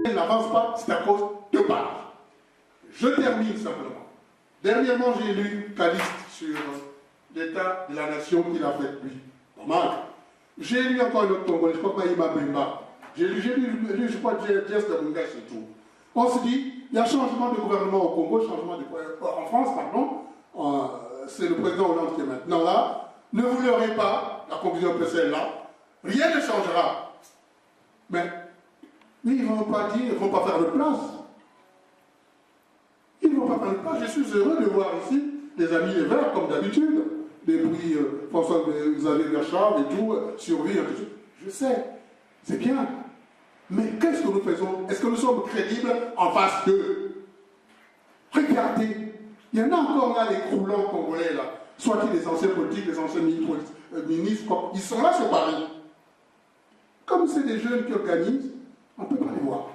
Elle n'avance pas, c'est à cause de part. Je termine simplement. Dernièrement, j'ai lu Caliste sur l'état de la nation qu'il a fait lui. Normal. J'ai lu encore un autre Congolais, je crois pas Ima Bemba. J'ai lu, je crois, Jess de Munga surtout. On se dit, il y a changement de gouvernement au Congo, changement de en France, pardon. C'est le président Hollande qui est maintenant là. Ne vous leurrez pas, la conclusion peut celle-là. Rien ne changera. Mais ils ne vont pas dire, ils ne vont pas faire de place. Ils ne vont pas faire de place. Je suis heureux de voir ici les amis les Verts, comme d'habitude. Depuis François-Xavier Gachard et tout, survie, je sais, c'est bien. Mais qu'est-ce que nous faisons? Est-ce que nous sommes crédibles en face d'eux? Regardez, il y en a encore là, les croulants congolais, là. Soit-ils les anciens politiques, les anciens ministres, ils sont là sur Paris. Comme c'est des jeunes qui organisent, on ne peut pas les voir.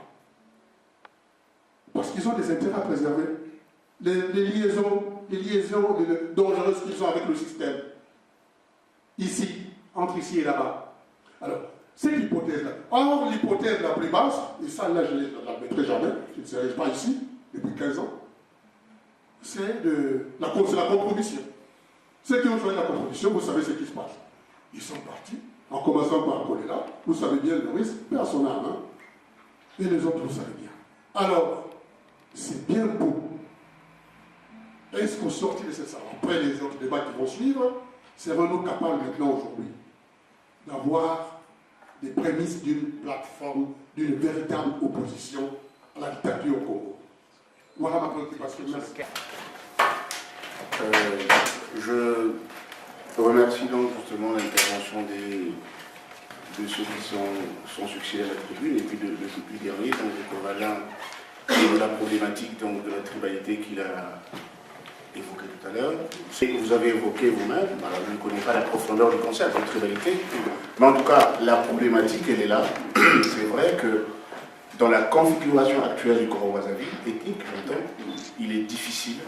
Parce qu'ils ont des intérêts à préserver. Les liaisons dangereuses qu'ils ont avec le système. Ici, entre ici et là-bas. Alors, cette hypothèse-là. Or, l'hypothèse la plus basse, et ça, là, je ne la mettrai jamais, je ne serai pas ici, depuis 15 ans, c'est la compromission. Ceux qui ont choisi la compromission, vous savez ce qui se passe. Ils sont partis, en commençant par Kolela, vous savez bien le risque, personne n'a main, et les autres, vous savez bien. Alors, c'est bien beau. Est-ce qu'au sortir de cette salle, après les autres débats qui vont suivre, serons-nous capables maintenant aujourd'hui d'avoir des prémices d'une plateforme, d'une véritable opposition à la dictature au Congo? Voilà ma préoccupation. Merci. Je remercie donc justement l'intervention de ceux qui sont succédés à la tribune et puis de ce plus dernier, donc de Corvalin, et de la problématique donc, de la tribalité qu'il a évoquée tout à l'heure. Vous avez évoqué vous-même, je ne connais pas la profondeur du concept de tribalité, mais en tout cas, la problématique, elle est là. C'est vrai que dans la configuration actuelle du Congo-Brazzaville, ethnique, j'entends, il est difficile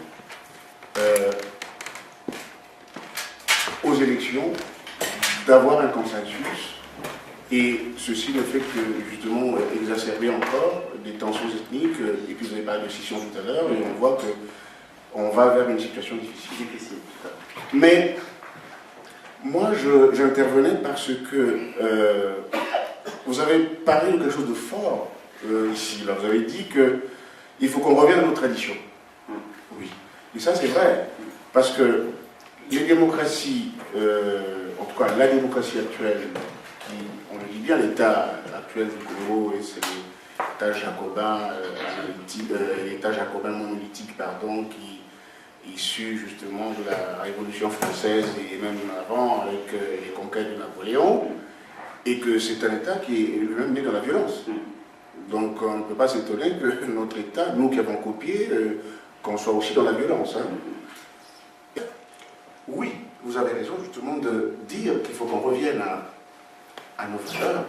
aux élections d'avoir un consensus, et ceci ne fait que justement exacerber encore des tensions ethniques, et puis vous avez parlé de scission tout à l'heure, et on voit qu'on va vers une situation difficile. Mais moi j'intervenais parce que vous avez parlé de quelque chose de fort ici, là. Vous avez dit qu'il faut qu'on revienne à nos traditions. Oui, et ça c'est vrai, parce que les démocraties, en tout cas la démocratie actuelle, qui, on le dit bien, l'état actuel du Congo, et c'est l'état jacobin monolithique, pardon, qui est issu justement de la Révolution française et même avant avec les conquêtes de Napoléon, et que c'est un état qui est lui-même né dans la violence. Donc on ne peut pas s'étonner que notre état, nous qui avons copié, qu'on soit aussi dans la violence. Hein. Oui, vous avez raison justement de dire qu'il faut qu'on revienne à nos valeurs.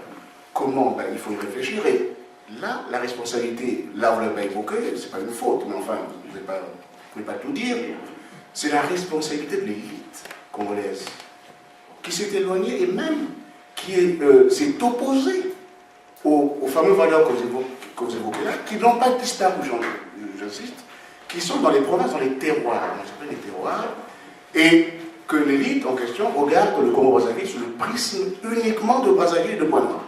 Comment? Ben, il faut y réfléchir. Et là, la responsabilité, là vous ne l'avez pas évoqué, c'est pas une faute, mais enfin, vous ne pouvez pas tout dire. C'est la responsabilité de l'élite congolaise qui s'est éloignée et même qui s'est opposée aux fameuses valeurs que vous évoquez là, qui n'ont pas disparu, j'insiste, qui sont dans les provinces, dans les terroirs, on s'appelle les terroirs, et que l'élite en question regarde le Congo-Brazzaville sous le prisme uniquement de Brazzaville et de Pointe-Noire.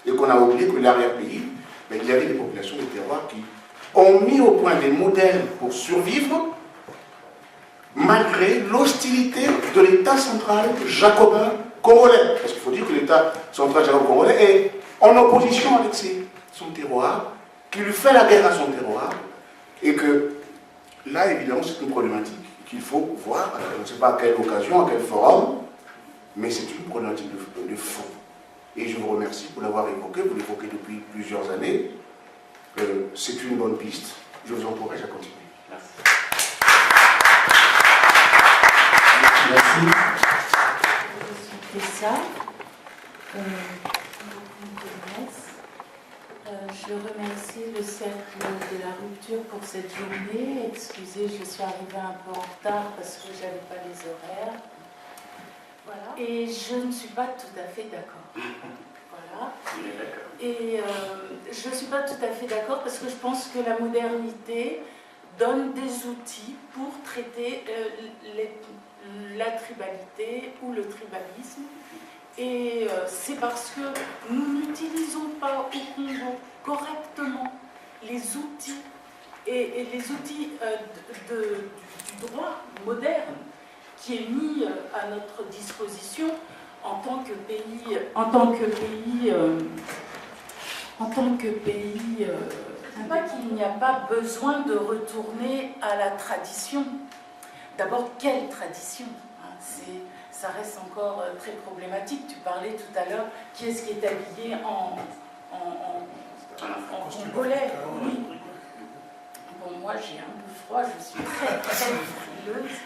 Et qu'on a oublié que l'arrière-pays, ben, il y avait des populations des terroirs qui ont mis au point des modèles pour survivre malgré l'hostilité de l'État central jacobin congolais. Parce qu'il faut dire que l'État central jacobin congolais est en opposition avec son terroir, qui lui fait la guerre à son terroir, et que là, évidemment, c'est une problématique qu'il faut voir, je ne sais pas à quelle occasion, à quel forum, mais c'est une problématique de fond. Et je vous remercie pour l'avoir évoqué, vous l'évoquez depuis plusieurs années. C'est une bonne piste. Je vous encourage à continuer. Merci. Merci. Je suis Tessa. Je remercie le Cercle de la Rupture pour cette journée. Excusez, je suis arrivée un peu en retard parce que je n'avais pas les horaires. et je ne suis pas tout à fait d'accord. Voilà. Et je ne suis pas tout à fait d'accord parce que je pense que la modernité donne des outils pour traiter la tribalité ou le tribalisme. Et c'est parce que nous n'utilisons pas au Congo correctement les outils et les outils du droit moderne qui est mis à notre disposition en tant que pays, pas qu'il n'y a pas besoin de retourner à la tradition. D'abord, quelle tradition, hein, ça reste encore très problématique. Tu parlais tout à l'heure, qui est-ce qui est habillé en congolais? Oui. Bon, moi j'ai un peu froid, je suis très très frileuse.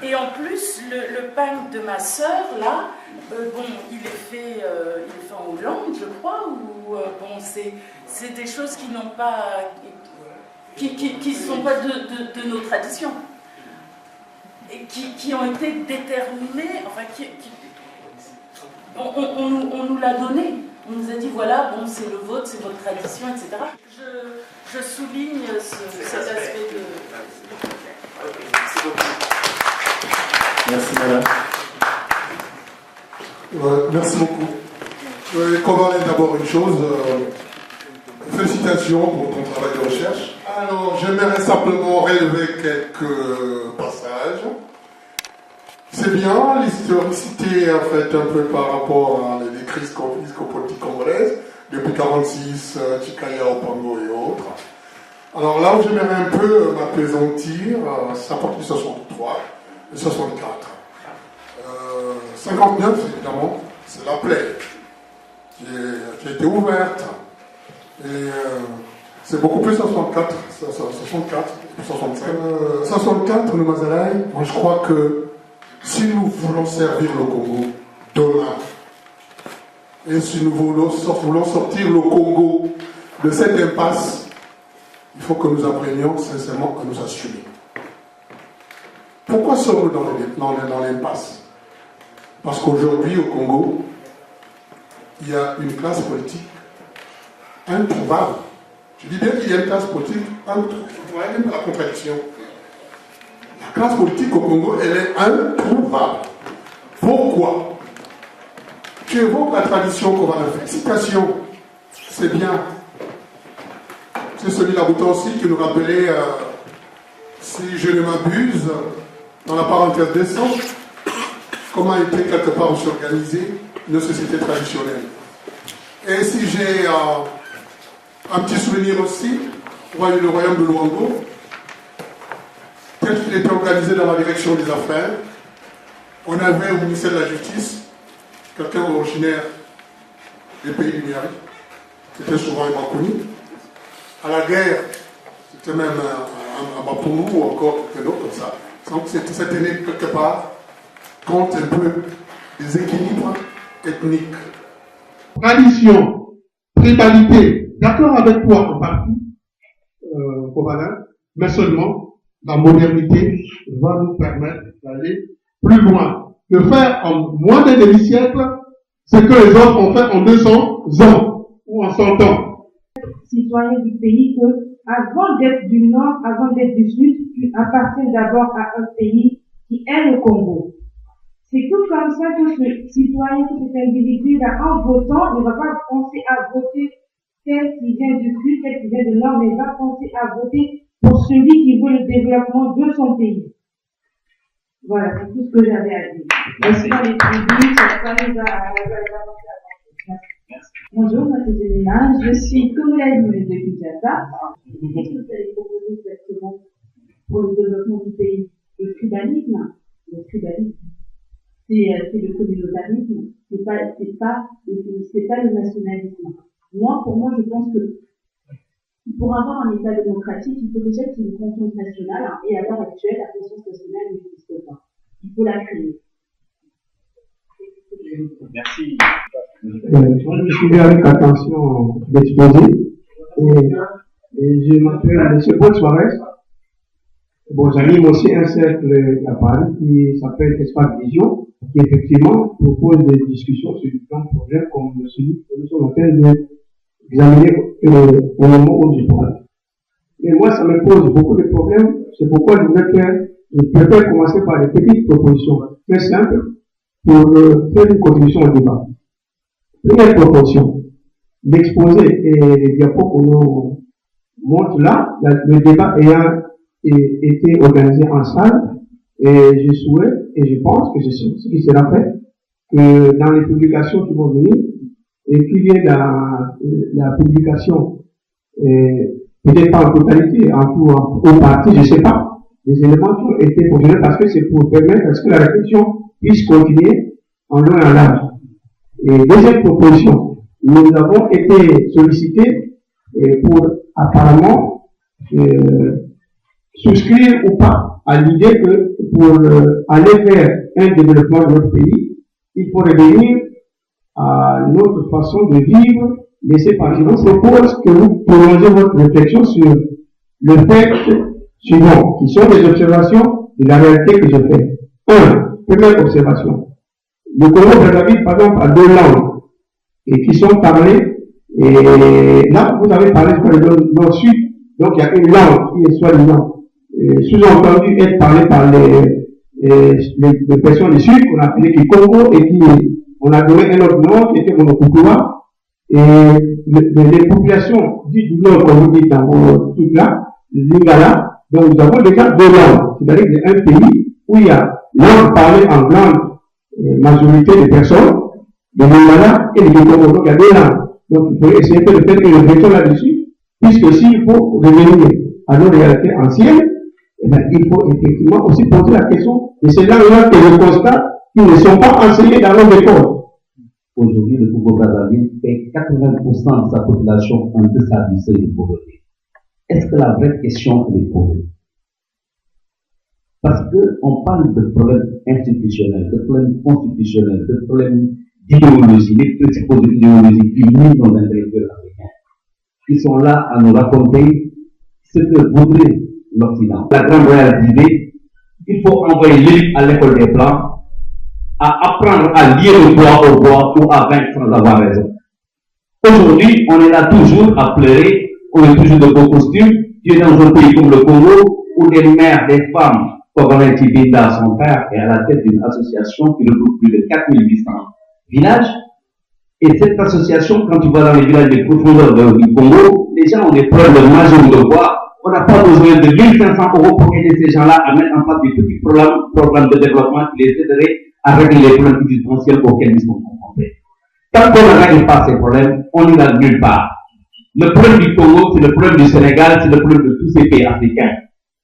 Et en plus, le pain de ma sœur, là, bon, il est fait en Hollande, je crois, ou bon, c'est des choses qui n'ont pas, qui sont pas de nos traditions, et qui ont été déterminées, enfin, on nous l'a donné. On nous a dit, voilà, bon, c'est le vôtre, c'est votre tradition, etc. Je souligne cet aspect de... Merci beaucoup. Merci, madame. Merci beaucoup. Je vais condamner d'abord une chose. Félicitations pour ton travail de recherche. Alors, j'aimerais simplement relever quelques passages. C'est bien l'historicité, en fait, un peu par rapport à les crises politiques congolaises, depuis 1946, Chikaya, Opango et autres. Alors là où j'aimerais un peu m'apaisantir, c'est à partir de 63 et 64. 59, évidemment, c'est la plaie qui a été ouverte. Et c'est beaucoup plus 64, 64, 65. 64, le Mazalaï, moi je crois que si nous voulons servir le Congo demain, et si nous voulons sortir le Congo de cette impasse, il faut que nous apprenions sincèrement à nous assumer. Pourquoi sommes-nous dans l'impasse? Parce qu'aujourd'hui, au Congo, il y a une classe politique introuvable. Je dis bien qu'il y a une classe politique introuvable. Vous voyez même la contradiction. La classe politique au Congo, elle est introuvable. Pourquoi? Tu évoques la tradition qu'on va la faire. Citation, c'est bien. C'est celui là-bouton aussi qui nous rappelait, si je ne m'abuse, dans la parenthèse descente, comment était quelque part aussi organisée une société traditionnelle. Et si j'ai un petit souvenir aussi, le royaume de Luango, tel qu'il était organisé dans la direction des affaires, on avait au ministère de la Justice quelqu'un originaire des pays du Niari, qui était souvent un Makoni. À la guerre, c'était même un Bapoulou ou encore quelqu'un d'autre comme ça. Donc c'était né quelque part contre un peu des équilibres ethniques. Tradition, tribalité, d'accord avec toi en partie, Kobalin, mais seulement la modernité va nous permettre d'aller plus loin. De faire en moins d'un demi-siècle ce que les autres ont fait en 200 ans ou en 100 ans. Citoyen du pays que, avant d'être du Nord, avant d'être du Sud, tu appartiens d'abord à un pays qui est le Congo. C'est tout comme ça que ce citoyen, que cet individu-là, en votant, ne va pas penser à voter tel qui vient du Sud, tel qui vient du Nord, mais va penser à voter pour celui qui veut le développement de son pays. Voilà, c'est tout ce que j'avais à dire. Merci à les tribus, ça nous a Bonjour, moi c'est Jelena, je suis congolaise de Kinshasa. Qu'est-ce que vous allez proposer exactement pour le développement du pays? Le tribalisme, c'est le communautarisme, c'est pas le nationalisme. Pour moi, je pense que pour avoir un État démocratique, il faut déjà qu'il y ait une conscience nationale, et à l'heure actuelle, la conscience nationale n'existe pas. Il faut la créer. Merci. Je suis avec attention l'exposé et je m'appelle M. Paul Suarez. Bon, j'anime aussi un cercle à Paris qui s'appelle Espace Vision, qui effectivement propose des discussions sur différents problèmes comme celui que nous sommes en train d'examiner au moment où je parle. Mais moi, ça me pose beaucoup de problèmes. C'est pourquoi je préfère commencer par des petites propositions très simples pour faire une contribution au débat. Première proposition, l'exposé et les diapos qu'on nous montre là, le débat ayant été organisé en salle, et je souhaite, et je pense que c'est ce qui sera fait, que dans les publications qui vont venir, et qu'il y ait la publication, peut-être pas en totalité, en partie, je ne sais pas, des éléments qui ont été proposés parce que c'est pour permettre à ce que la réflexion puisse continuer en long et en large. Et deuxième proposition, nous avons été sollicités pour apparemment souscrire ou pas à l'idée que pour aller vers un développement de notre pays, il faut revenir à notre façon de vivre, laisser partir. Je vous propose que vous prolongez votre réflexion sur le fait suivant, qui sont des observations de la réalité que je fais. Première observation. Le Congo-Brazzaville, par exemple, a 2 langues et qui sont parlées. Et là, vous avez parlé de nord-sud, donc il y a une langue qui est soi-disant sous-entendu être parlée par les personnes du sud, qu'on a appelé Kikongo, et qui on a donné un autre nom qui était Monokukua. Et les populations dites du nord, comme vous dites dans vos trucs là, Lingala, donc nous avons déjà 2 langues. C'est-à-dire que c'est un pays où il y a langue parlée en grande majorité de personnes, de Lingala et de Kikongo. Donc il y a 2 langues. Donc il faut essayer de faire une réflexion là-dessus, puisque s'il faut revenir à nos réalités anciennes, eh bien, il faut effectivement aussi poser la question de ces langues-là que je constate qui ne sont pas enseignées dans nos écoles. Aujourd'hui, le Congo-Brazzaville fait 80% de sa population en deçà du seuil de pauvreté. Est-ce que la vraie question est posée? Parce qu'on parle de problèmes institutionnels, de problèmes constitutionnels, de problèmes d'idéologie, les principaux idéologies qui minent nos intellectuels africains, qui sont là à nous raconter ce que voudrait l'Occident. La grande réalité, il faut envoyer l'élite à l'école des Blancs, à apprendre à lier le bois au bois ou à vaincre sans avoir raison. Aujourd'hui, on est là toujours à pleurer, on est toujours de beaux costumes. Tu es dans un pays comme le Congo, où les mères, les femmes, comme Alain Tibinda, son père, est à la tête d'une association qui regroupe plus de 4800 villages. Et cette association, quand tu vas dans les villages des profondeurs du Congo, les gens ont des problèmes majeurs de bois. On n'a pas besoin de 1500 € pour aider ces gens-là à mettre en place des petits programmes de développement qui les aideraient à régler les problèmes existentiels auxquels ils sont confrontés. Tant qu'on ne règle pas ces problèmes, on n'ira nulle part. Le problème du Congo, c'est le problème du Sénégal, c'est le problème de tous ces pays africains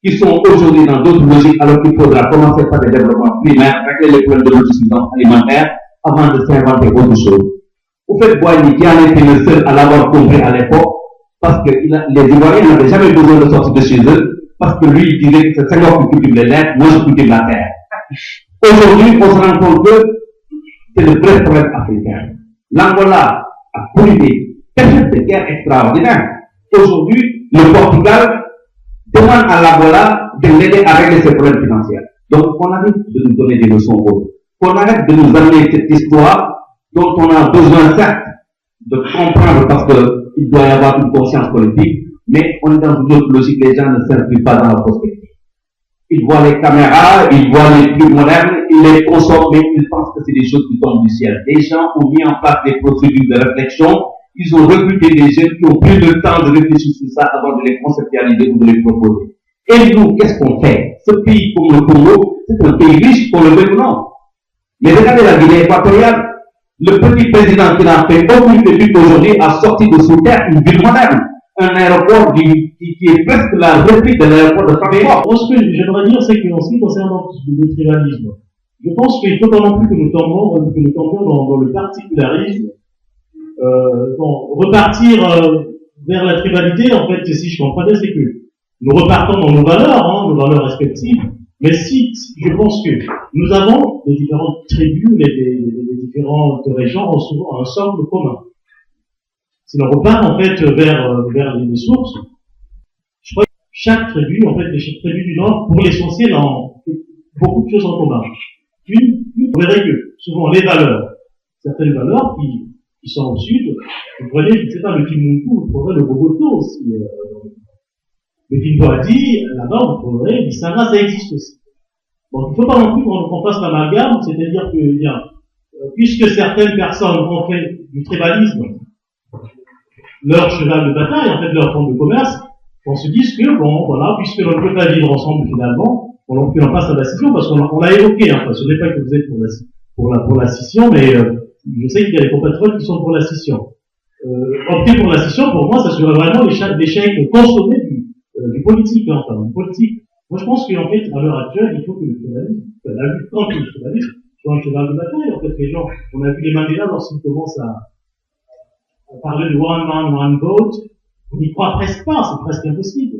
qui sont aujourd'hui dans d'autres logiques, alors qu'il faudra commencer par des développements primaires, régler les problèmes de l'autosuffisance alimentaire avant de s'inventer autre chose. Au fait, Boigny, qui en était le seul à l'avoir compris à l'époque, parce que les Ivoiriens n'avaient jamais besoin de sortir de chez eux, parce que lui, il disait que c'est Senghor qui cultive les lettres, moi je cultive la terre. Aujourd'hui, on se rend compte que c'est le vrai problème africain. L'Angola a connu des périodes de guerre extraordinaires. Aujourd'hui, le Portugal demande à l'Angola de l'aider à régler ses problèmes financiers. Donc, on arrête de nous donner des leçons autres. On arrête de nous amener cette histoire dont on a besoin, certes, de comprendre parce qu'il doit y avoir une conscience politique, mais on est dans une autre logique, les gens ne s'inscrivent pas dans la prospective. Ils voient les caméras, ils voient les trucs modernes, ils les consomment, mais ils pensent que c'est des choses qui tombent du ciel. Des gens ont mis en place des procédures de réflexion, ils ont recruté des jeunes qui ont plus de temps de réfléchir sur ça avant de les conceptualiser ou de les proposer. Et nous, qu'est-ce qu'on fait? Ce pays comme le Congo, c'est un pays riche pour le même nom. Mais regardez la Guinée équatoriale, le petit président qui n'a fait aucune étude aujourd'hui a sorti de sous terre une ville moderne. Un aéroport qui est presque la réplique de l'aéroport de Francfort. Ce que j'aimerais dire, c'est qu'en ce qui concerne le tribalisme, je pense qu'il ne faut pas non plus que nous tombions dans le particularisme. Repartir vers la tribalité, en fait, si je comprenais, c'est que nous repartons dans nos valeurs respectives, mais si je pense que nous avons les différentes tribus, les différentes régions ont souvent un socle commun. Si l'on repart en fait vers les sources, je chaque tribu, en fait, les tribus du Nord, pour l'essentiel, ont beaucoup de choses en commun. Vous verrez que, souvent, les valeurs, certaines valeurs qui sont au Sud, vous prenez, je ne sais pas, le Kimuntu, vous trouverez le Bogoto aussi. Le Kimboadi, là-bas, vous trouverez, l'Isara, ça existe aussi. Donc, il ne faut pas non plus qu'on fasse l'amalgame, c'est-à-dire que, puisque certaines personnes ont fait du tribalisme leur cheval de bataille, en fait, leur fonds de commerce, on se dise que, bon, voilà, puisque l'on ne peut pas vivre ensemble finalement, on passe à la scission, parce qu'on l'a évoqué, hein, ce n'est pas que vous êtes pour la scission, mais je sais qu'il y a des compatriotes qui sont pour la scission. Opter pour la scission, pour moi, ça serait vraiment l'échec consommé du politique, hein, enfin, du politique. Moi, je pense qu'en fait, à l'heure actuelle, il faut que le tribalisme, la lutte contre le tribalisme, soit un cheval de bataille. En fait, les gens, on a vu les Mandela lorsqu'ils commencent à parler de one man, one vote, on n'y croit presque pas, c'est presque impossible.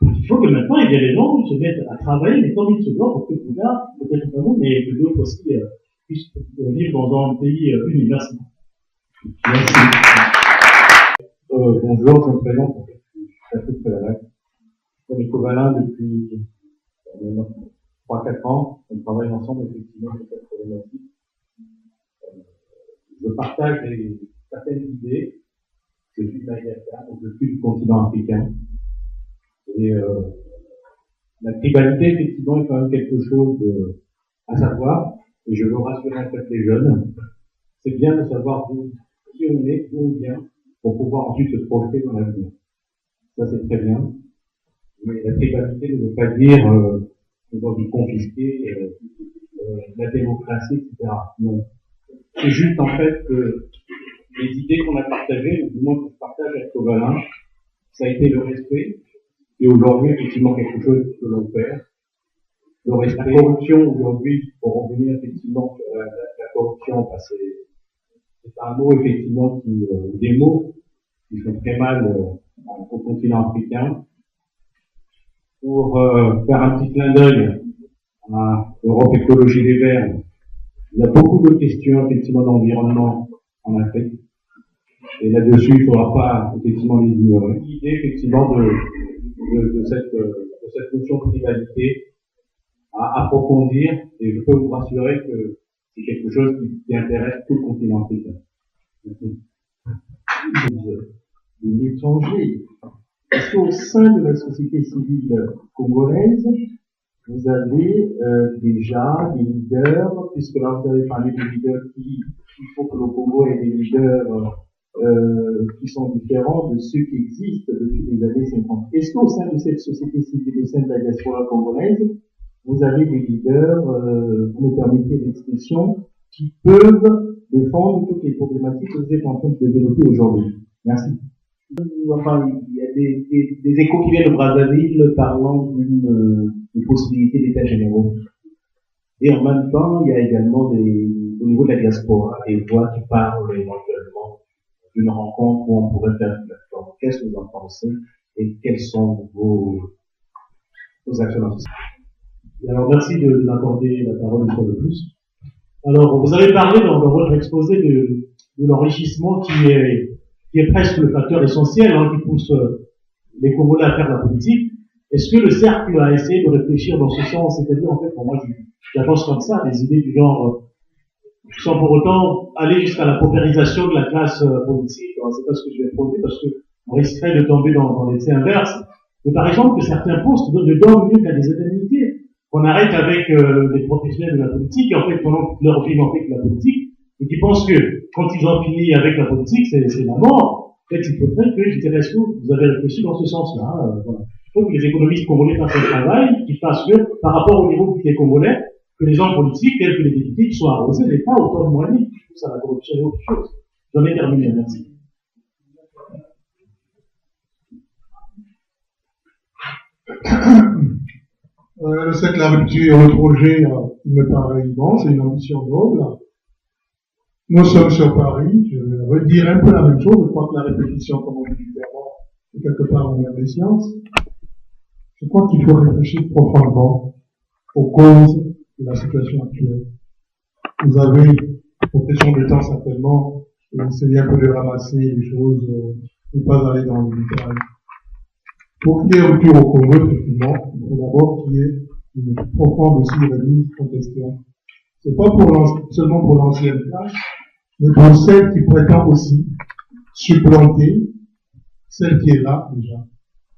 Il faut que maintenant, eh bien, les gens se mettent à travailler, mais comme ils se doivent, pour que Bouddha, peut-être pas nous, mais que d'autres aussi puissent vivre dans un pays universitaire. Merci. Bonjour, je me présente, je suis Patrick Pelalac. Je connais Covalin depuis 3-4 ans. On travaille ensemble effectivement sur cette problématique. Je partage certaines idées. Je suis de Madagascar, donc je suis du continent africain. Et la tribalité, effectivement, est quand même quelque chose à savoir. Et je veux rassurer un peu les jeunes. C'est bien de savoir qui on est, d'où on vient, pour pouvoir ensuite se projeter dans l'avenir. Ça, c'est très bien. Mais la tribalité ne veut pas dire qu'on doit lui confisquer la démocratie, etc. Non. C'est juste, en fait, que les idées qu'on a partagées, ou du moins que je partage avec Covalin, ça a été le respect. Et aujourd'hui, effectivement, quelque chose que l'on perd. Le respect. La corruption, aujourd'hui, pour revenir effectivement sur la corruption, c'est un mot, effectivement, des mots qui font très mal au continent africain. Pour faire un petit clin d'œil à Europe Écologie des Verts, il y a beaucoup de questions, effectivement, d'environnement en Afrique. Et là-dessus, il ne faudra pas, effectivement, les ignorer. L'idée, effectivement, de cette notion de rivalité à approfondir, et je peux vous rassurer que c'est quelque chose qui intéresse tout le continent africain. L'étranger. Est-ce qu'au sein de la société civile congolaise, vous avez déjà des leaders, puisque là vous avez parlé des leaders il faut que le Congo ait des leaders qui sont différents de ceux qui existent depuis les années 50. Est-ce qu'au sein de cette société civile, au sein de la diaspora congolaise, vous avez des leaders, vous me permettez l'expression, qui peuvent défendre toutes les problématiques que vous êtes en train de développer aujourd'hui? Merci. Enfin, il y a des échos qui viennent de Brazzaville parlant d'une possibilité d'états généraux. Et en même temps, il y a également au niveau de la diaspora, des voix qui parlent éventuellement d'une rencontre où on pourrait faire une plateforme. Qu'est-ce que vous en pensez et quelles sont vos actions dans ce sens? Alors, merci de m'accorder la parole une fois de plus. Alors, vous avez parlé dans votre exposé de l'enrichissement qui est presque le facteur essentiel, qui pousse les Congolais à faire la politique. Est-ce que le cercle a essayé de réfléchir dans ce sens? C'est-à-dire, en fait, pour moi, j'avance comme ça, des idées du genre, sans pour autant aller jusqu'à la paupérisation de la classe politique. Alors, c'est pas ce que je vais prôner parce qu'on risquerait de tomber dans l'excès inverse. Mais par exemple, que certains postes ne donnent mieux qu'à des indemnités. On arrête avec les professionnels de la politique, et en fait, pendant toute leur vie, n'ont fait que la politique, et qui pensent que quand ils ont fini avec la politique, c'est la mort. En fait, il faudrait que, je dirais, est-ce que vous avez réfléchi dans ce sens-là? Voilà. Il faut que les économistes congolais fassent un travail qui fasse que, par rapport au niveau des Congolais, que les gens politiques, tels que les députés, qui soient arrosés, mais pas autant de moyens. Tout ça, la corruption est autre chose. J'en ai terminé, merci. Le cercle de la rupture, le projet, il me paraît bon, c'est une ambition noble. Nous sommes sur Paris, je vais redire un peu la même chose, je crois que la répétition, comme on dit clairement, est quelque part en mère des sciences. Je crois qu'il faut réfléchir profondément aux causes de la situation actuelle. Vous avez, pour question de temps certainement, essayé un peu de ramasser les choses, ne pas aller dans le détail. Pour qu'il y ait rupture au Congo, effectivement, il faut d'abord qu'il y ait une profonde aussi remise en question. C'est pas seulement pour l'ancienne classe, mais pour celle qui prétend aussi supplanter celle qui est là déjà.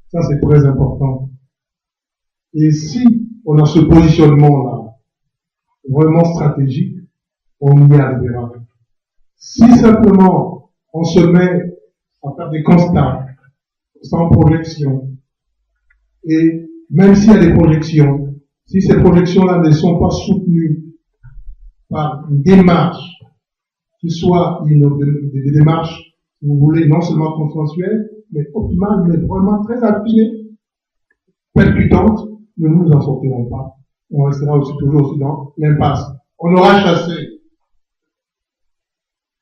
Ça, c'est très important. Et si on a ce positionnement-là, vraiment stratégique, on y arrivera. Si simplement on se met à faire des constats sans projection, et même s'il y a des projections, si ces projections-là ne sont pas soutenues par une démarche qui soit des démarches, si vous voulez, non seulement consensuelles, mais optimales, mais vraiment très affinées, percutantes, nous ne nous en sortirons pas. On restera aussi toujours aussi dans l'impasse. On aura chassé.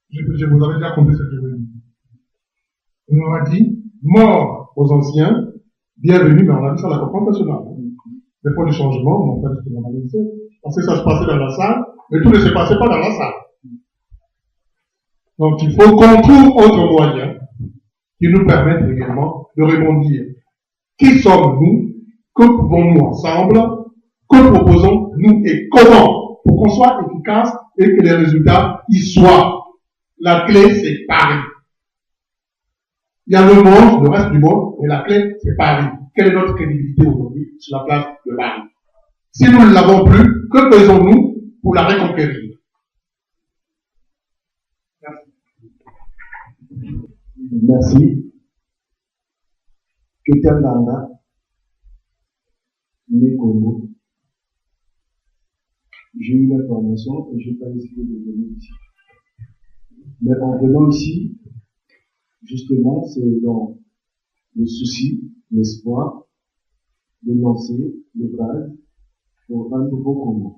Je vous avais déjà compris ce que je voulais dire. On aura dit, mort aux anciens, bienvenue, mais on a vu ça à la conférence nationale. Des fois du changement, on fait ce qu'on a dit. Parce que ça se passait dans la salle, mais tout ne se passait pas dans la salle. Donc il faut qu'on trouve autre moyen qui nous permette également de rebondir. Qui sommes-nous? Que pouvons-nous ensemble? Que proposons-nous et comment? Pour qu'on soit efficace et que les résultats y soient. La clé, c'est Paris. Il y a le monde, le reste du monde, mais la clé, c'est Paris. Quelle est notre crédibilité aujourd'hui sur la place de Paris? Si nous ne l'avons plus, que faisons-nous pour la reconquérir? Merci. Ketanganga, né Congo. J'ai eu la formation et je n'ai pas décidé de venir ici. Mais en venant ici, justement, c'est dans le souci, l'espoir de lancer le base pour un nouveau Congo.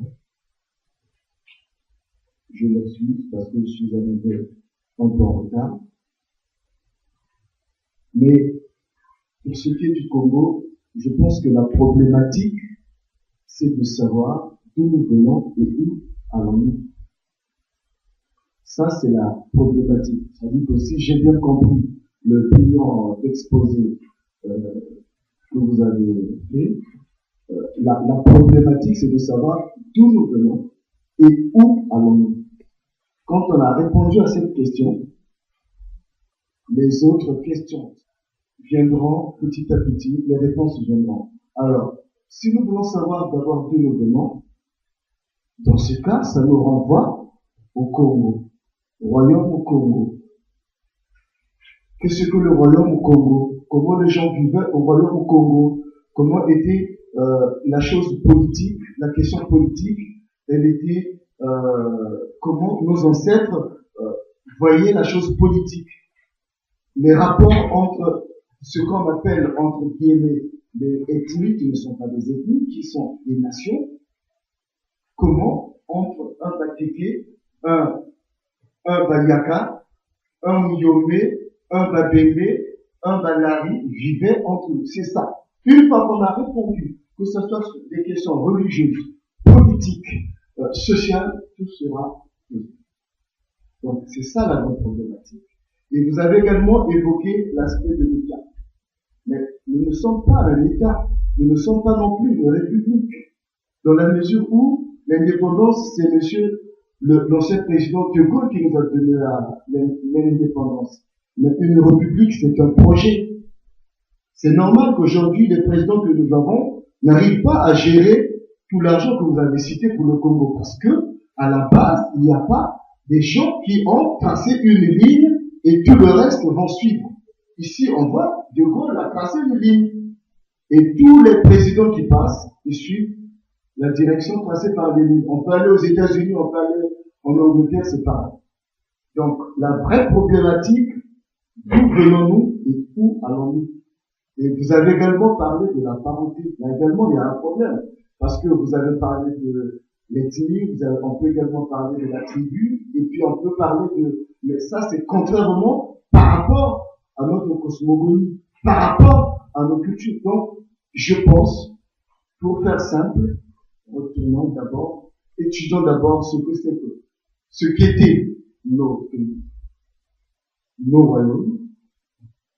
Je m'excuse parce que je suis arrivé un peu en retard. Mais pour ce qui est du Congo, je pense que la problématique, c'est de savoir d'où nous venons et où allons-nous. Ça, c'est la problématique. C'est-à-dire que si j'ai bien compris le brillant exposé que vous avez fait, la problématique, c'est de savoir d'où nous venons et où allons-nous. Quand on a répondu à cette question, les autres questions viendront petit à petit, les réponses viendront. Alors, si nous voulons savoir d'abord d'où nous venons, dans ce cas, ça nous renvoie au Congo, au royaume au Congo. Qu'est-ce que le royaume au Congo? Comment les gens vivaient au royaume au Congo? Comment était la chose politique, la question politique? Elle était comment nos ancêtres voyaient la chose politique. Les rapports entre ce qu'on appelle, entre guillemets, les ethnies qui ne sont pas des ethnies, qui sont des nations, comment entre un Bakeke, un Bayaka, un Nyomé, un Babembe, un Balari vivaient entre eux. C'est ça. Une fois qu'on a répondu, que ce soit sur des questions religieuses, politiques, sociales, tout sera posé. Donc c'est ça la grande problématique. Et vous avez également évoqué l'aspect de l'État. Mais nous ne sommes pas un État, nous ne sommes pas non plus une république, dans la mesure où l'indépendance, c'est l'ancien président de Gaulle qui nous a donné l'indépendance. Mais une république, c'est un projet. C'est normal qu'aujourd'hui, les présidents que nous avons n'arrivent pas à gérer tout l'argent que vous avez cité pour le Congo, parce que, à la base, il n'y a pas des gens qui ont tracé une ligne et tout le reste vont suivre. Ici, on voit, De Gaulle a tracé une ligne. Et tous les présidents qui passent, ils suivent la direction tracée par les lignes. On peut aller aux États-Unis, on peut aller en Angleterre, c'est pareil. Donc, la vraie problématique, d'où venons-nous et où allons-nous? Et vous avez également parlé de la parenté. Là également, il y a un problème. Parce que vous avez parlé de l'ethnie, on peut également parler de la tribu, et puis on peut parler de... Mais ça, c'est contrairement par rapport à notre cosmogonie, par rapport à nos cultures. Donc, je pense, pour faire simple, retournons d'abord, étudions d'abord ce que c'est que, ce qu'étaient nos pays, nos royaumes,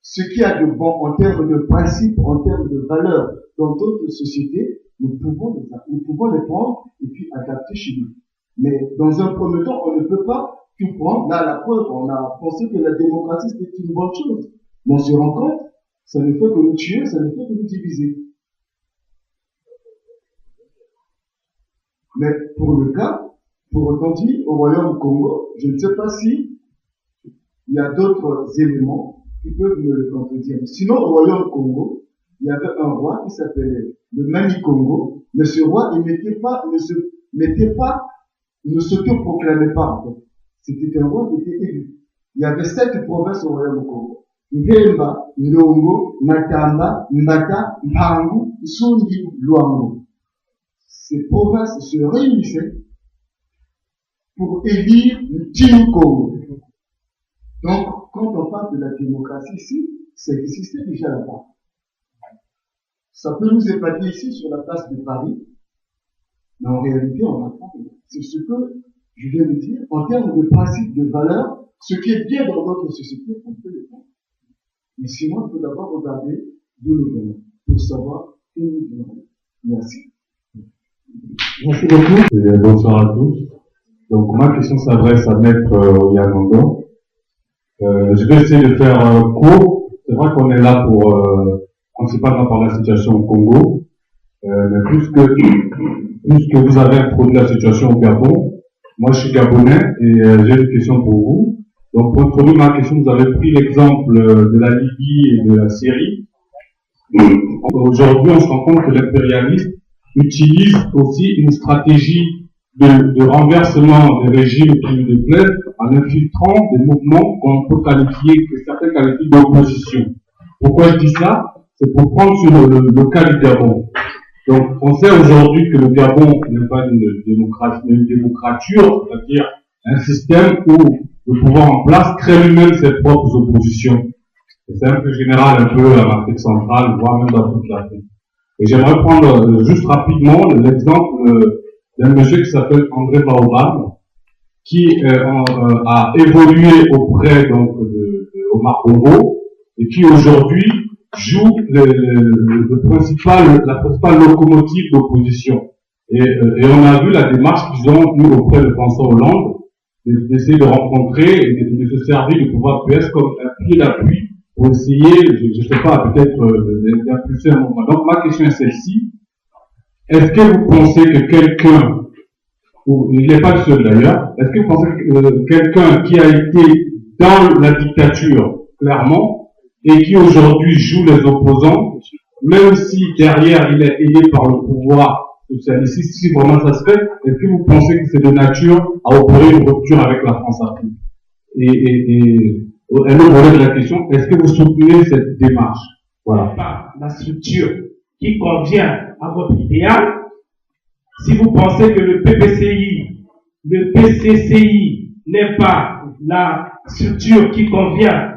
ce qu'il y a de bon en termes de principes, en termes de valeurs dans d'autres sociétés, nous pouvons les prendre et puis adapter chez nous. Mais dans un premier temps, on ne peut pas tout prendre. Là, la preuve, on a pensé que la démocratie c'était une bonne chose. Mais on se rend compte, ça ne fait que nous tuer, ça ne fait que nous diviser. Mais pour le cas, pour autant dit, au Royaume Congo, je ne sais pas si il y a d'autres éléments qui peuvent me le contredire. Sinon, au Royaume Congo, il y avait un roi qui s'appelait le Mani Congo, mais ce roi, ne s'auto-proclamait pas, en fait. C'était un roi qui était élu. Il y avait 7 provinces au Royaume Congo. Mbemba, Ndongo, Matamba, Mbata, Mpangu, Sundi, Luango. Ces provinces se réunissaient pour élire le Tinu Congo. Donc, quand on parle de la démocratie ici, ça existait déjà là-bas. Ça peut nous épater ici sur la place de Paris, mais en réalité, on apprend. C'est ce que je viens de dire. En termes de principes, de valeurs, ce qui est bien dans notre société, on peut le faire. Mais sinon, il faut d'abord regarder d'où nous venons, pour savoir où nous venons. Merci. Merci beaucoup et bonsoir à tous. Donc ma question s'adresse à Maître Yangondo. Je vais essayer de faire court. C'est vrai qu'on est là pour principalement par la situation au Congo, mais puisque vous avez introduit la situation au Gabon, moi je suis gabonais et j'ai une question pour vous. Donc pour introduire ma question, vous avez pris l'exemple de la Libye et de la Syrie. Aujourd'hui, on se rend compte que l'impérialisme utilise aussi une stratégie de renversement des régimes qui lui déplaisent en infiltrant des mouvements qu'on peut qualifier, que certains qualifient d'opposition. Pourquoi je dis ça? C'est pour prendre sur le cas du Gabon. Donc, on sait aujourd'hui que le Gabon n'est pas une démocratie, mais une démocrature, c'est-à-dire un système où le pouvoir en place crée lui-même ses propres oppositions. Et c'est un peu général, un peu en Afrique centrale, voire même dans toute l'Afrique. Et j'aimerais prendre juste rapidement l'exemple d'un monsieur qui s'appelle André Baobab, qui a évolué auprès donc de Omar Bongo et qui aujourd'hui joue la principale locomotive d'opposition. Et on a vu la démarche qu'ils ont eue auprès de François Hollande d'essayer de rencontrer et de se servir du pouvoir PS comme un pied d'appui pour essayer, je sais pas, peut-être d'impulser un mouvement. Donc ma question est celle-ci. Est-ce que vous pensez que quelqu'un, ou il n'est pas le seul d'ailleurs, est-ce que vous pensez que quelqu'un qui a été dans la dictature, clairement, et qui aujourd'hui joue les opposants, même si derrière il est aidé par le pouvoir socialiste, si vraiment ça se fait, est-ce que vous pensez que c'est de nature à opérer une rupture avec la France-Afrique? Et un autre volet de la question, est-ce que vous soutenez cette démarche? Voilà. La structure qui convient à votre idéal, si vous pensez que le PCCI n'est pas la structure qui convient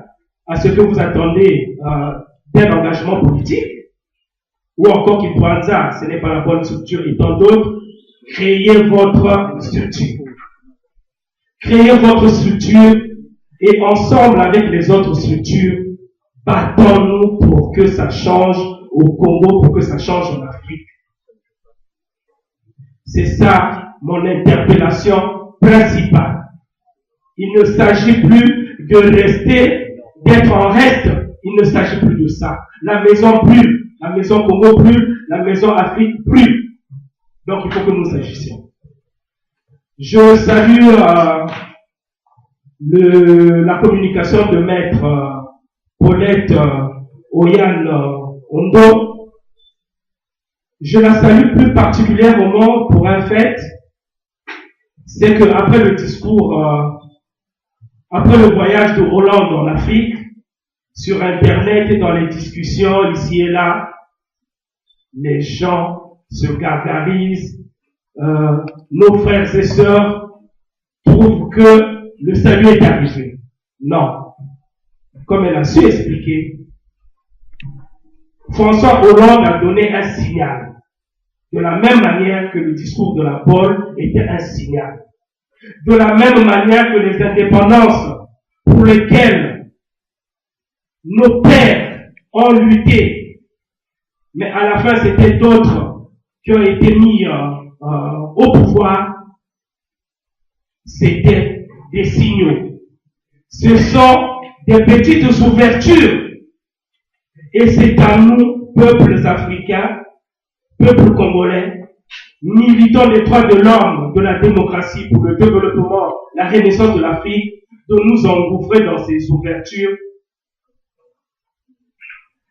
à ce que vous attendez d'un engagement politique, ou encore qu'il Kwanza, ce n'est pas la bonne structure, et tant d'autres, créez votre structure. Créez votre structure et ensemble avec les autres structures, battons-nous pour que ça change au Congo, pour que ça change en Afrique. C'est ça mon interpellation principale. Il ne s'agit plus de rester, d'être en reste. Il ne s'agit plus de ça. La maison plus, la maison Congo plus, la maison Afrique plus. Donc il faut que nous agissions. Je salue la communication de Maître Paulette Oyan Ondo. Je la salue plus particulièrement pour un fait, c'est que après le discours, après le voyage de Hollande en Afrique, sur Internet et dans les discussions ici et là, les gens se gargarisent, nos frères et sœurs trouvent que le salut est arrivé. Non. Comme elle a su expliquer, François Hollande a donné un signal. De la même manière que le discours de la Pole était un signal. De la même manière que les indépendances pour lesquelles nos pères ont lutté, mais à la fin c'était d'autres qui ont été mis au pouvoir. C'était des signaux. Ce sont des petites ouvertures. Et c'est à nous, peuples africains, peuples congolais, militants des droits de l'homme, de la démocratie pour le développement, la renaissance de l'Afrique, de nous engouffrer dans ces ouvertures,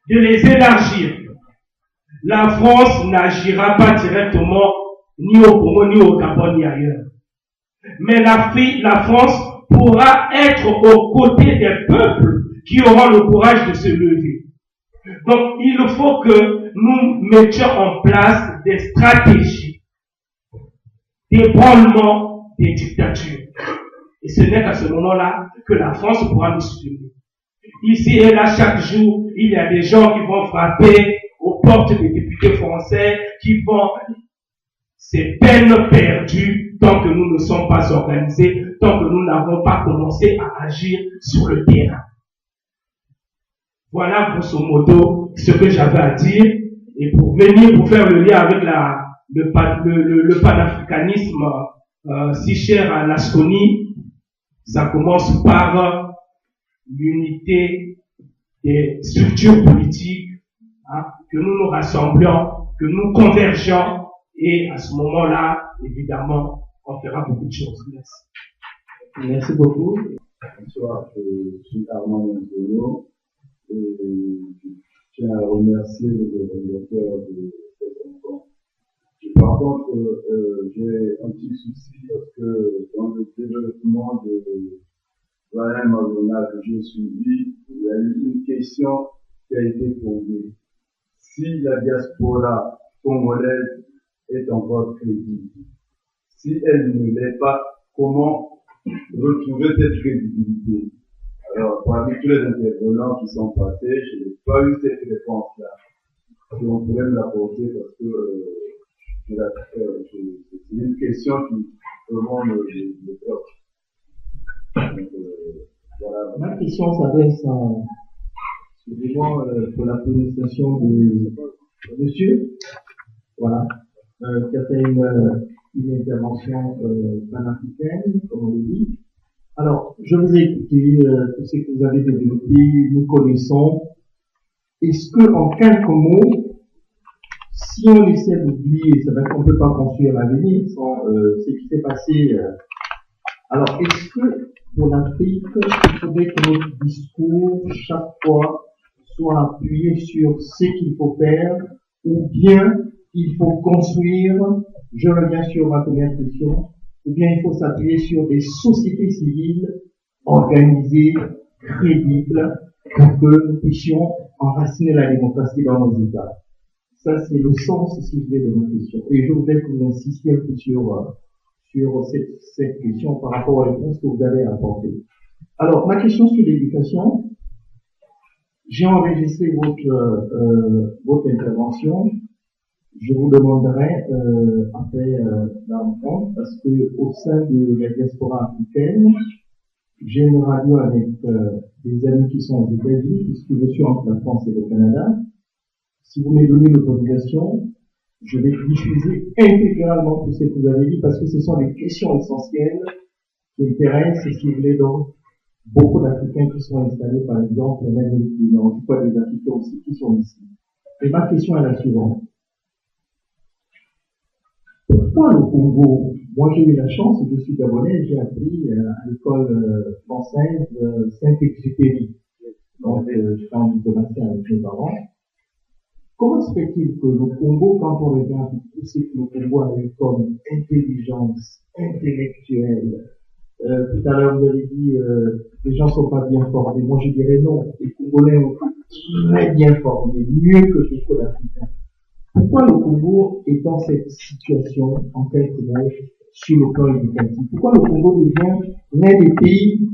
de les élargir. La France n'agira pas directement ni au Congo, ni au Gabon, ni ailleurs. Mais la France pourra être aux côtés des peuples qui auront le courage de se lever. Donc, il faut que nous mettions en place des stratégies d'ébranlement des dictatures. Et ce n'est qu'à ce moment-là que la France pourra nous soutenir. Ici et là, chaque jour, il y a des gens qui vont frapper aux portes des députés français, qui vont... C'est peine perdue tant que nous ne sommes pas organisés, tant que nous n'avons pas commencé à agir sur le terrain. Voilà grosso modo ce que j'avais à dire. Et pour faire le lien avec le panafricanisme si cher à Lasconi, ça commence par l'unité des structures politiques, que nous nous rassemblions, que nous convergeons, et à ce moment-là, évidemment, on fera beaucoup de choses. Merci. Merci beaucoup. Bonsoir, je suis Armand Montono et je tiens à remercier les auteurs de cette rencontre. Par contre, j'ai un petit souci parce que dans le développement de Brian Malona que j'ai suivi, il y a eu une question qui a été posée. Si la diaspora congolaise est encore crédible, si elle ne l'est pas, comment retrouver cette crédibilité? Alors, parmi tous les intervenants qui sont passés, je n'ai pas eu cette réponse-là. Si on pourrait me l'apporter parce que c'est une question qui vraiment me préoccupe. Voilà. Ma question s'adresse pour la prononciation de monsieur, voilà, qui a fait une intervention panafricaine, comme on le dit. Alors, je vous ai écouté, tout ce que vous avez développé, nous connaissons. Est-ce que, en quelques mots, si on essaie d'oublier, c'est vrai qu'on ne peut pas construire l'avenir sans ce qui s'est passé. Alors, est-ce que pour l'Afrique, il faudrait que notre discours, chaque fois, soit appuyé sur ce qu'il faut faire, ou bien il faut construire, je reviens sur ma première question, ou bien il faut s'appuyer sur des sociétés civiles organisées, crédibles, pour que nous puissions enraciner la démocratie dans nos États. Ça, c'est le sens, si vous voulez, de ma question. Et je voudrais que vous insistiez un peu sur cette question par rapport aux réponses que vous avez apportées. Alors, ma question sur l'éducation, j'ai enregistré votre intervention. Je vous demanderai après la rencontre, parce que au sein de la diaspora africaine, j'ai une radio avec des amis qui sont aux États-Unis, puisque je suis entre la France et le Canada. Si vous me donnez l'autorisation, je vais diffuser intégralement tout ce que vous avez dit, parce que ce sont des questions essentielles qui intéressent, si vous voulez, donc beaucoup d'Africains qui sont installés, par exemple, en Amérique du Nord, pas des Africains aussi qui sont ici. Et ma question est la suivante. Pourquoi le Congo? Moi, j'ai eu la chance, je suis gabonais, j'ai appris à l'école française Saint-Exupéry. Donc, je suis en diplomatie avec mes parents. Comment se fait-il que le Congo, quand on regarde tout ce que le Congo a eu comme intelligence intellectuelle, tout à l'heure vous avez dit les gens ne sont pas bien formés. Moi je dirais non, les Congolais ont très bien formés, mieux que beaucoup d'Africains. Pourquoi le Congo est dans cette situation, en quelques mots, sur le plan éducatif? Pourquoi le Congo devient l'un des pays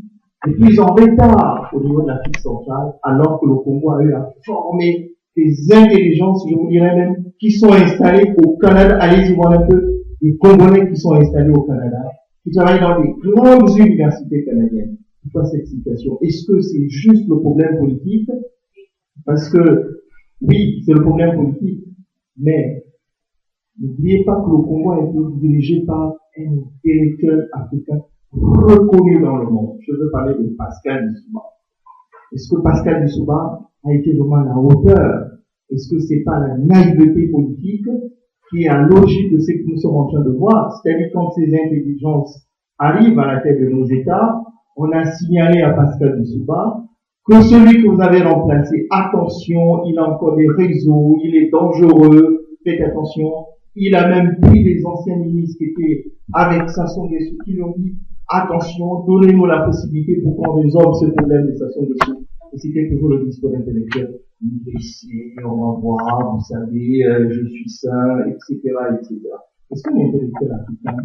les plus en retard au niveau de l'Afrique centrale, alors que le Congo a eu à former des intelligences, je vous dirais même, qui sont installées au Canada? Allez-y voir un peu les Congolais qui sont installés au Canada, qui travaillent dans les grandes universités canadiennes. fasse explication. Est-ce que c'est juste le problème politique? Parce que, oui, c'est le problème politique, mais n'oubliez pas que le Congo a été dirigé par un intellectuel africain reconnu dans le monde. Je veux parler de Pascal Lissouba. Est-ce que Pascal Lissouba a été vraiment à la hauteur? Est-ce que c'est pas la naïveté politique qui est à logique de ce que nous sommes en train de voir? C'est-à-dire quand ces intelligences arrivent à la tête de nos États, on a signalé à Pascal Lissouba que celui que vous avez remplacé, attention, il a encore des réseaux, il est dangereux, faites attention. Il a même pris des anciens ministres qui étaient avec Sassou Nguesso qui lui ont dit attention, donnez-nous la possibilité pour qu'on résolve ce problème de Sassou Nguesso. Et c'était toujours le discours intellectuel. Laissez, on va voir, vous savez, je suis ça, etc., etc. Est-ce qu'un intellectuel africain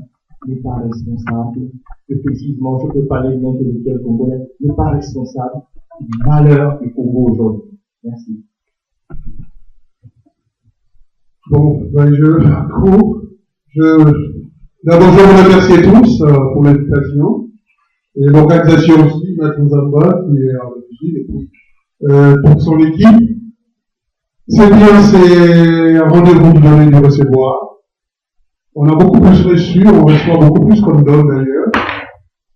n'est pas responsable, que précisément, je peux parler d'un intellectuel congolais, n'est pas responsable du malheur du Congo aujourd'hui? Merci. Bon, ben je vais faire court. D'abord, je vous remercie tous pour l'invitation. Et l'organisation aussi, Maître Zamba, qui est à l'origine, et puis toute son équipe. C'est bien, c'est un rendez-vous de donner et de recevoir. On a beaucoup plus reçu, on reçoit beaucoup plus qu'on donne d'ailleurs.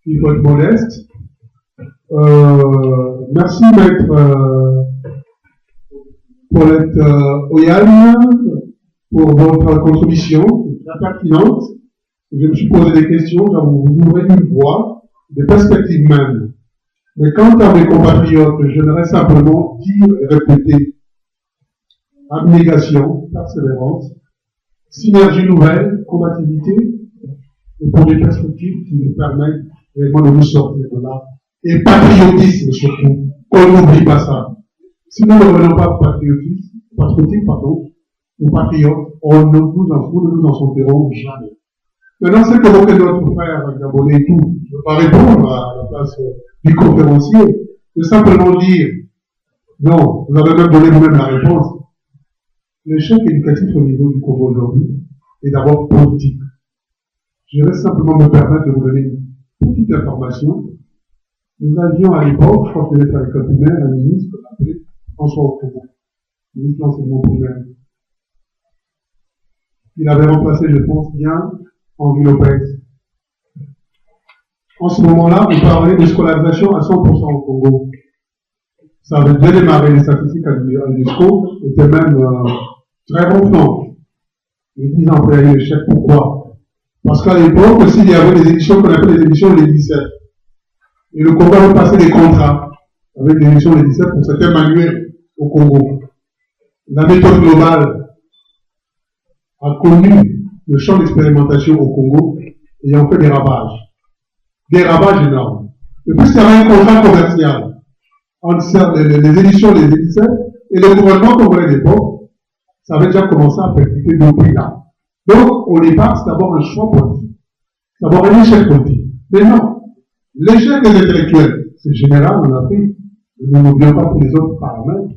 Il faut être modeste. Merci Maître Paulette Oyal pour votre contribution très pertinente. Je me suis posé des questions, vous ouvrez une voie, des perspectives même. Mais quant à mes compatriotes, je voudrais simplement dire et répéter abnégation, persévérance, synergie nouvelle, combativité, et pour des perspectives qui nous permettent vraiment de nous sortir de là. Et patriotisme surtout, qu'on n'oublie pas ça. Si nous ne revenons pas patriotique, ou patriote, nous ne nous en sortirons jamais. Maintenant, c'est que notre frère gabonais et tout, je ne veux pas répondre à la place du conférencier, de simplement dire, non, vous avez même donné vous-même la réponse. L'échec éducatif au niveau du Congo aujourd'hui est d'abord politique. Je vais simplement me permettre de vous donner une petite information. Nous avions à l'époque, je crois que c'était à l'école primaire, un ministre appelé François Okobo, ministre de l'enseignement primaire. Il avait remplacé, je pense bien, Henri Lopez. En ce moment-là, on parlait de scolarisation à 100% au Congo. Ça avait déjà démarré, les statistiques à l'UNESCO étaient même très ronflantes. Les 10 ans après, il y a eu l'échec. Pourquoi? Parce qu'à l'époque aussi, il y avait des éditions qu'on appelait les éditions les 17. Et le Congo avait passé des contrats avec les éditions les 17 pour certains manuels au Congo. La méthode globale a connu le champ d'expérimentation au Congo ayant fait des ravages. Des ravages énormes. Et puis, il y avait un contrat commercial entre les éditions les 17 et le gouvernement congolais d'époque. Ça avait déjà commencé à percuter nos pays là. Donc, au départ, c'est d'abord un choix politique. C'est d'abord un échec politique. Mais non. L'échec des intellectuels, c'est général en Afrique. Nous n'oublions pas tous les autres paramètres.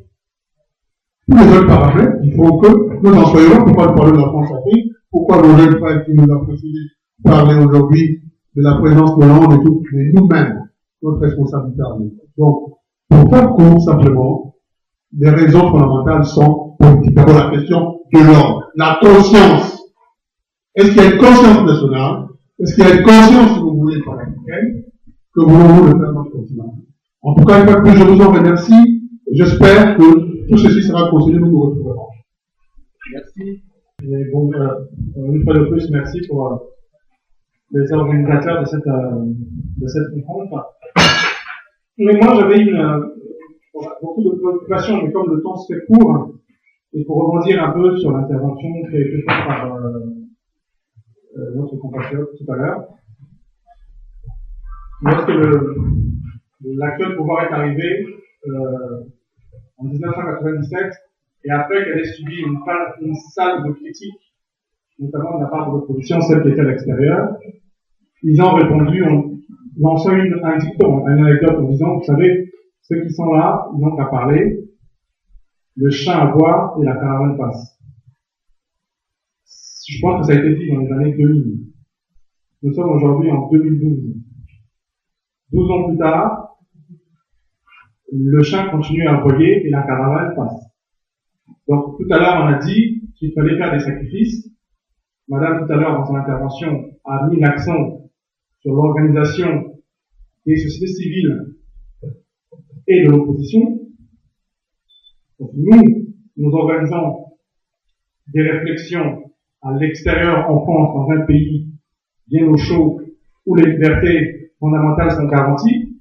Tous les autres paramètres qui font que nous en soyons. Pourquoi parler de la France-Afrique? Pourquoi nos jeunes frères qui nous ont précédés parler aujourd'hui de la présence de l'Hollande et tout? Mais nous-mêmes, notre responsabilité à nous. Donc, pour faire court, simplement, les raisons fondamentales sont politiques. D'abord, la question de l'ordre. La conscience. Est-ce qu'il y a une conscience nationale? Est-ce qu'il y a une conscience, si vous voulez, panafricaine, que voulons-nous de faire notre continent? En tout cas, une fois de plus, je vous en remercie. J'espère que tout ceci sera considéré, nous nous retrouverons. Merci. Et bon, une fois de plus, merci pour les organisateurs de cette conférence. Mais moi, j'avais beaucoup de préoccupations, mais comme le temps se fait court, et pour rebondir un peu sur l'intervention qui a été faite par notre compatriote tout à l'heure, lorsque l'actuel pouvoir est arrivé en 1997, et après qu'elle ait subi une salle de critique, notamment de la part de l'opposition, celle qui était à l'extérieur, ils ont répondu en lançant un dicton, une anecdote en disant, vous savez, ceux qui sont là, ils n'ont qu'à parler, le chat aboie et la caravane passe. Je pense que ça a été dit dans les années 2000. Nous sommes aujourd'hui en 2012. 12 ans plus tard, le chien continue à aboyer et la caravane passe. Donc, tout à l'heure, on a dit qu'il fallait faire des sacrifices. Madame, tout à l'heure, dans son intervention, a mis l'accent sur l'organisation des sociétés civiles et de l'opposition. Donc, nous organisons des réflexions à l'extérieur en France, dans un pays bien au chaud, où les libertés fondamentales sont garanties.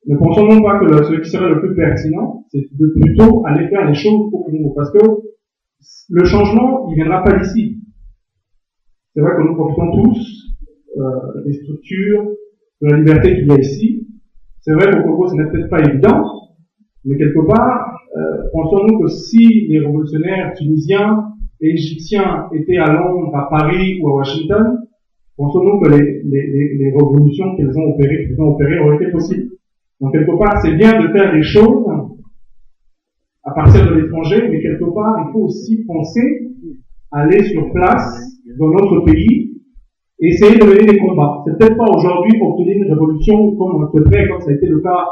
Ne pensons non pas que ce qui serait le plus pertinent, c'est de plutôt aller faire les choses au Congo, parce que le changement, il viendra pas d'ici. C'est vrai que nous profitons tous des structures, de la liberté qu'il y a ici. C'est vrai qu'au Congo, ce n'est peut-être pas évident, mais quelque part, pensons-nous que si les révolutionnaires tunisiens et égyptiens étaient à Londres, à Paris ou à Washington, pensons-nous que les révolutions qu'ils ont opérées auraient été possibles. Donc quelque part, c'est bien de faire des choses à partir de l'étranger, mais quelque part, il faut aussi penser à aller sur place dans notre pays et essayer de mener des combats. C'est peut-être pas aujourd'hui obtenir une révolution comme on le souhaiterait, comme ça a été le cas,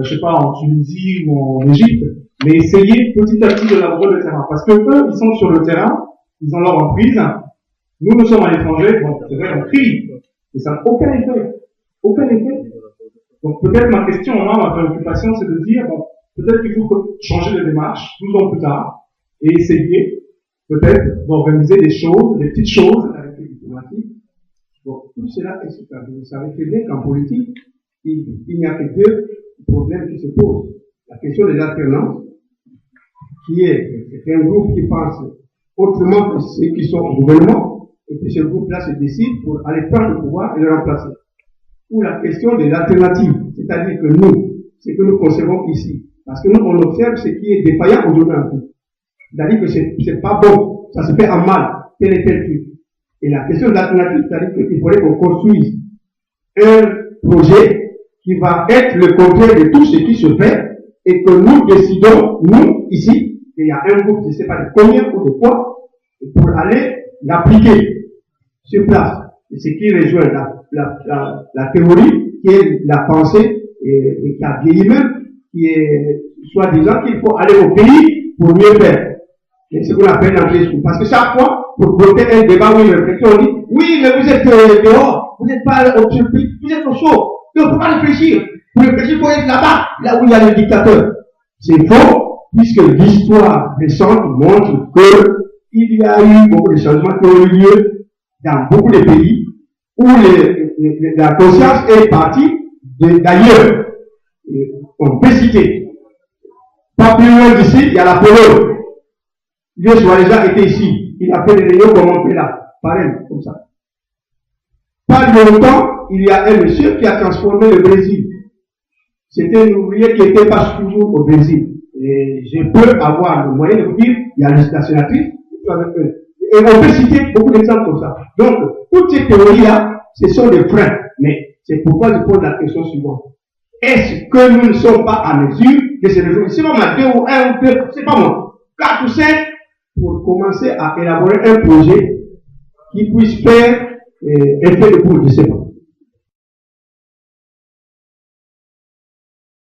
je sais pas, en Tunisie ou en Égypte, mais essayer petit à petit de labourer le terrain. Parce que eux, ils sont sur le terrain, ils ont leur emprise. Nous sommes à l'étranger, bon, c'est vrai, on crie, mais ça n'a aucun effet. Aucun effet. Donc peut-être ma question, ma préoccupation, c'est de dire, bon, peut-être qu'il faut changer de démarche 12 ans plus tard et essayer peut-être d'organiser des choses, des petites choses avec les diplomatiques. Bon, tout cela est super. Vous savez très bien qu'en politique, il n'y a que deux problèmes qui se posent. La question de l'alternance, qui c'est un groupe qui pense autrement que ceux qui sont au gouvernement, et puis ce groupe-là se décide pour aller prendre le pouvoir et le remplacer. Ou la question de l'alternative, c'est-à-dire que nous, ce que nous concevons ici, parce que nous, on observe ce qui est défaillant aujourd'hui en tout. C'est-à-dire que c'est pas bon, ça se fait en mal, tel et tel truc. Et la question de l'alternative, c'est-à-dire qu'il faudrait qu'on construise un projet qui va être le contraire de tout ce qui se fait, et que nous décidons, nous, ici, il y a un groupe, je ne sais pas de combien ou de quoi, pour aller l'appliquer sur place. Et ce qui rejoint la théorie, qui est la pensée, et qui a vieilli même, qui est soi-disant qu'il faut aller au pays pour mieux faire. C'est ce qu'on appelle l'anglais. Parce que chaque fois, pour porter un débat ou une réflexion, on dit, oui, mais vous êtes dehors, vous n'êtes pas au surpris, vous êtes au chaud. Donc, il ne faut pas réfléchir. Pour réfléchir, il faut être là-bas, là où il y a le dictateur. C'est faux, puisque l'histoire récente montre qu'il y a eu beaucoup de changements qui ont eu lieu dans beaucoup de pays où la conscience est partie d'ailleurs. On peut citer. Pas plus loin d'ici, il y a la Pologne. Dieu soit déjà été ici. Il a fait des réunions comme on fait là. Pareil, comme ça. Pas longtemps, il y a un monsieur qui a transformé le Brésil. C'était un ouvrier qui n'était pas toujours au Brésil. Et je peux avoir le moyen de vous dire, il y a la législatrice, et on peut citer beaucoup d'exemples comme ça. Donc, toutes ces théories-là, ce sont des freins. Mais c'est pourquoi je pose la question suivante. Est-ce que nous ne sommes pas à mesure de se résoudre? C'est pas moi, 2 ou 1 ou 2, c'est pas moi. 4 ou 5, pour commencer à élaborer un projet qui puisse faire effet de boule, je ne sais pas.